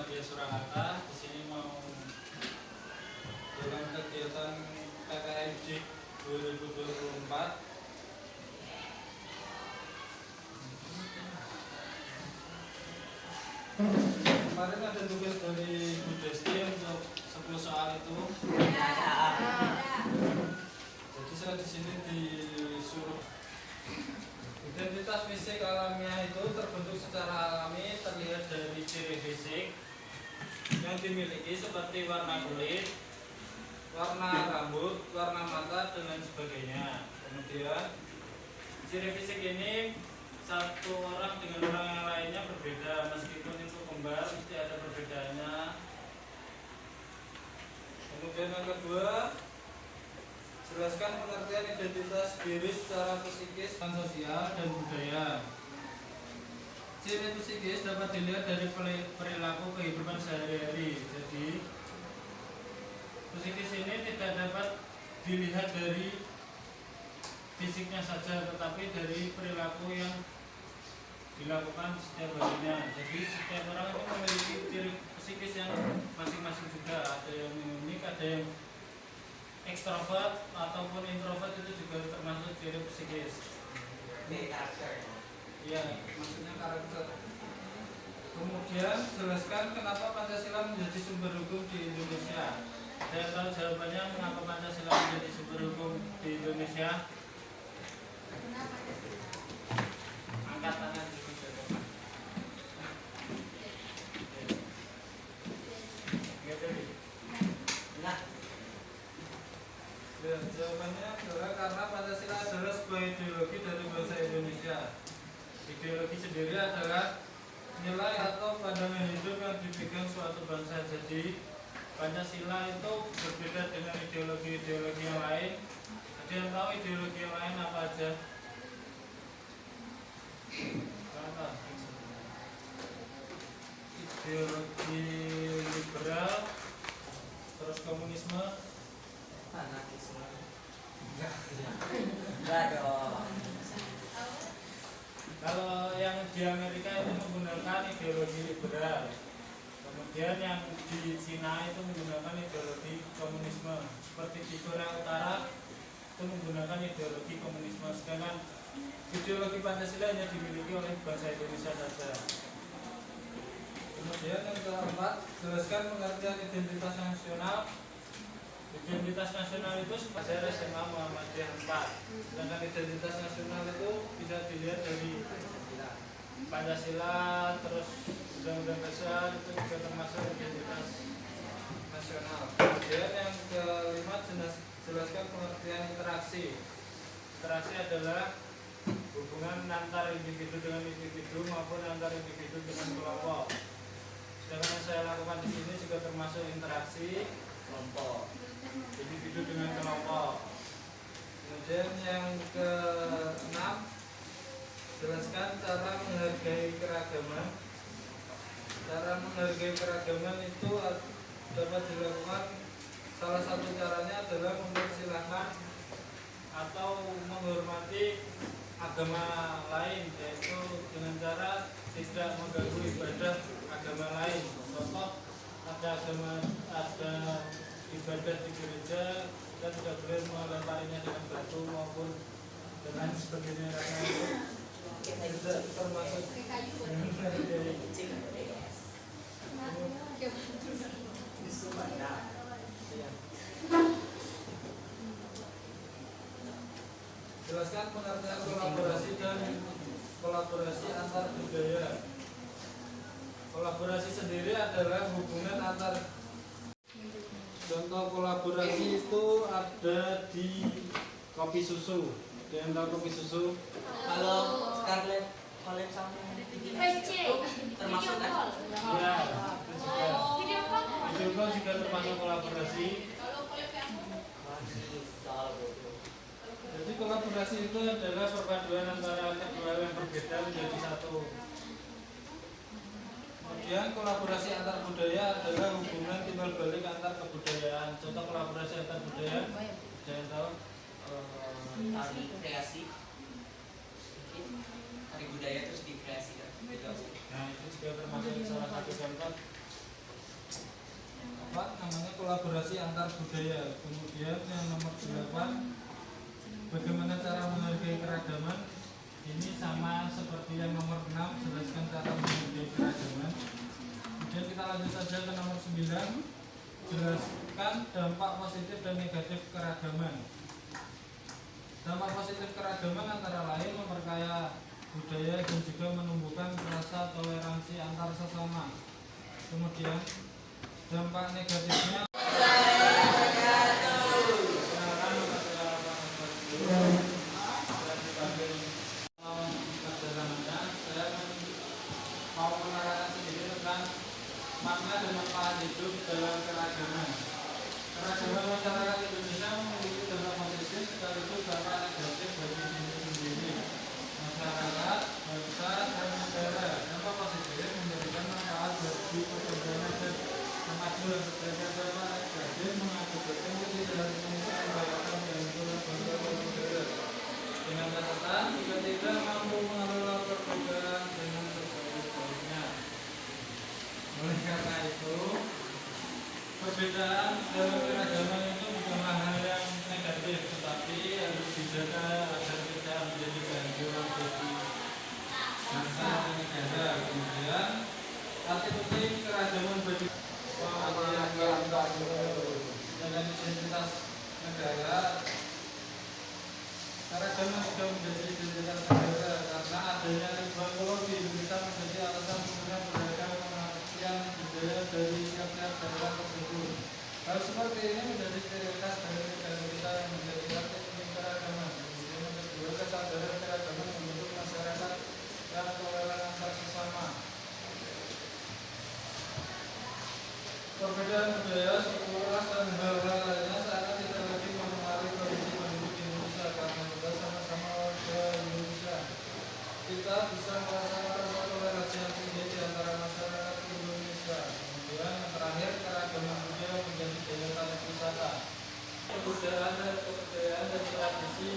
Muhammadiyah Surakarta. Di sini mau dalam kegiatan PKMJ 2024. Kemarin ada tugas dari Bu Desti untuk 10 soal itu. Jadi saya di sini disuruh identitas fisik alamiah itu terbentuk secara alami terlihat dari ciri fisik yang dimiliki seperti warna kulit, warna rambut, warna mata, dan lain sebagainya. Kemudian ciri fisik ini satu orang dengan orang yang lainnya berbeda, meskipun itu kembar mesti ada perbedaannya. Kemudian yang kedua, jelaskan pengertian identitas diri secara psikis, sosial, dan budaya. Ciri psikis dapat dilihat dari perilaku kehidupan sehari-hari. Jadi psikis ini tidak dapat dilihat dari fisiknya saja, tetapi dari perilaku yang dilakukan setiap harinya. Jadi setiap orang itu memiliki ciri psikis yang masing-masing juga. Ada yang unik, ada yang ekstrovert ataupun introvert, itu juga termasuk ciri psikis. Ini karakter. Iya, maksudnya karakter. Kemudian jelaskan kenapa Pancasila menjadi sumber hukum di Indonesia. Saya tahu jawabannya mengapa Pancasila menjadi sumber hukum di Indonesia. Angkat tangan dulu. Nah, jawabannya adalah karena Pancasila adalah sebuah ideologi dari bangsa Indonesia. Ideologi sendiri adalah nilai atau pandangan hidup yang dipegang suatu bangsa. Jadi Pancasila itu berbeda dengan ideologi-ideologi yang lain. Ada yang tahu ideologi yang lain apa aja? Ideologi liberal, terus komunisme, anarkisme. Enggak dong. Kalau yang di Amerika itu menggunakan ideologi liberal. Kemudian yang di Cina itu menggunakan ideologi komunisme. Seperti di Korea Utara itu menggunakan ideologi komunisme. Sedangkan ideologi Pancasila hanya dimiliki oleh bangsa Indonesia saja. Kemudian yang keempat, jelaskan pengertian identitas nasional. Identitas nasional itu sebagai SMA Muhammadiyah 4. Sedangkan identitas nasional itu bisa dilihat dari Pancasila, terus Undang-Undang Dasar, itu juga termasuk identitas nasional. Kemudian yang kelima, jelaskan pengertian interaksi. Interaksi adalah hubungan antar individu dengan individu maupun antar individu dengan kelompok. Sedangkan yang saya lakukan di sini juga termasuk interaksi kelompok, individu dengan kelompok. Kemudian yang keenam, jelaskan cara menghargai keragaman. Cara menghargai keragaman itu dapat dilakukan, salah satu caranya adalah mempersilahkan atau menghormati agama lain, yaitu dengan cara tidak mengganggu ibadah agama lain. Contoh, ada ibadah di gereja, kita tidak boleh melemparinya dengan batu maupun dengan sebagainya, karena itu tidak termasuk jelaskan pengertian kolaborasi dan kolaborasi antar budaya. Kolaborasi sendiri adalah hubungan antar. Contoh kolaborasi itu ada di kopi susu. Ada yang tahu kopi susu? Kalau Scarlett Collab sama termasuk kan? Ya, video call juga termasuk kolaborasi. Jadi kolaborasi itu adalah perpaduan antara kedua yang berbeda menjadi satu. Kemudian kolaborasi antar budaya adalah hubungan timbal balik antar kebudayaan. Contoh kolaborasi antar budaya, jangan tahu. Tari kreasi, mungkin tari budaya terus dikreasikan. Nah itu juga termasuk salah satu contoh namanya kolaborasi antar budaya. Kemudian yang nomor 8, bagaimana cara menghargai keragaman. Ini sama seperti yang nomor 6, jelaskan cara menghargai keragaman. Kemudian kita lanjut saja ke nomor 9, jelaskan dampak positif dan negatif keragaman. Dampak positif keragaman antara lain memperkaya budaya dan juga menumbuhkan rasa toleransi antar sesama. Kemudian dampak negatifnya mau menerangkan sedikit tentang makna dan manfaat hidup dalam keragaman. Keragaman masyarakat Indonesia memiliki dampak positif sekaligus dampak negatif bagi diri sendiri, masyarakat, bangsa, dan negara. Dampak positif memberikan manfaat bagi perkembangan dan kemajuan, sedangkan dampak negatif mengakibatkan ketidakharmonisan kehidupan dan bangsa dan negara. Dengan catatan, jika tidak mampu mengelola perbedaan dengan sebaik-baiknya. Oleh karena itu, perbedaan dalam keragaman itu bukanlah hal yang negatif, tetapi harus dijaga agar tidak menjadi gangguan bagi bangsa dan negara. Kemudian, arti penting keragaman bagi dengan identitas negara. Keragaman juga menjadi identitas negara karena adanya ribuan pulau di Indonesia menjadi alasan penggunaan beragam pengertian budaya dari tiap-tiap daerah tersebut. Hal seperti ini menjadi ciri khas dari negara kita yang menjadi arti penting keragaman. Kemudian yang kedua, kesadaran keragaman membentuk masyarakat yang toleran antar sesama. Perbedaan budaya, suku ras, dan hal-hal lainnya sangat tidak lagi mempengaruhi kondisi penduduk Indonesia karena kita sama-sama warga Indonesia. Kita bisa merasakan rasa toleransi yang tinggi di antara masyarakat Indonesia. Kemudian yang terakhir, keragaman budaya menjadi daya tarik wisata. Kebudayaan dan tradisi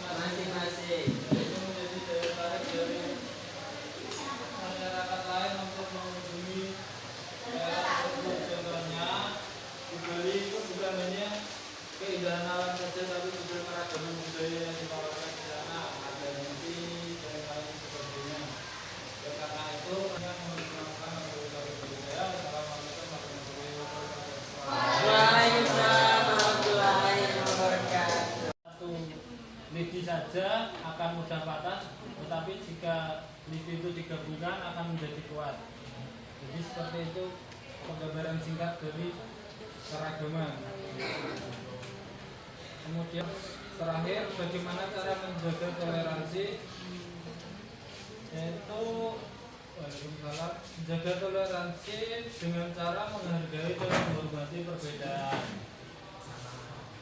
masing-masing itu menjadi daya tarik dari masyarakat lain untuk mengunjungi daerah tersebut. Contohnya di Bali itu bukan hanya keindahan alam saja, tapi juga keragaman budaya yang ditawarkan di sana, ada nanti dan lain sebagainya. Ya, karena itu yang melakukan budaya. Assalamualaikum warahmatullahi wabarakatuh. Waalaikumsalam warahmatullahi wabarakatuh. Satu lidi saja akan mudah patah, tetapi jika lidi itu digabungkan akan menjadi kuat. Jadi seperti itu penggambaran singkat dari keragaman. Kemudian terakhir, bagaimana cara menjaga toleransi, yaitu menjaga toleransi dengan cara menghargai dan menghormati perbedaan.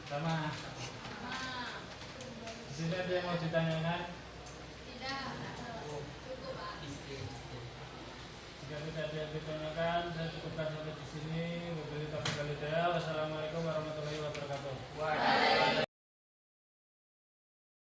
Sama. Di sini ada yang mau ditanyakan?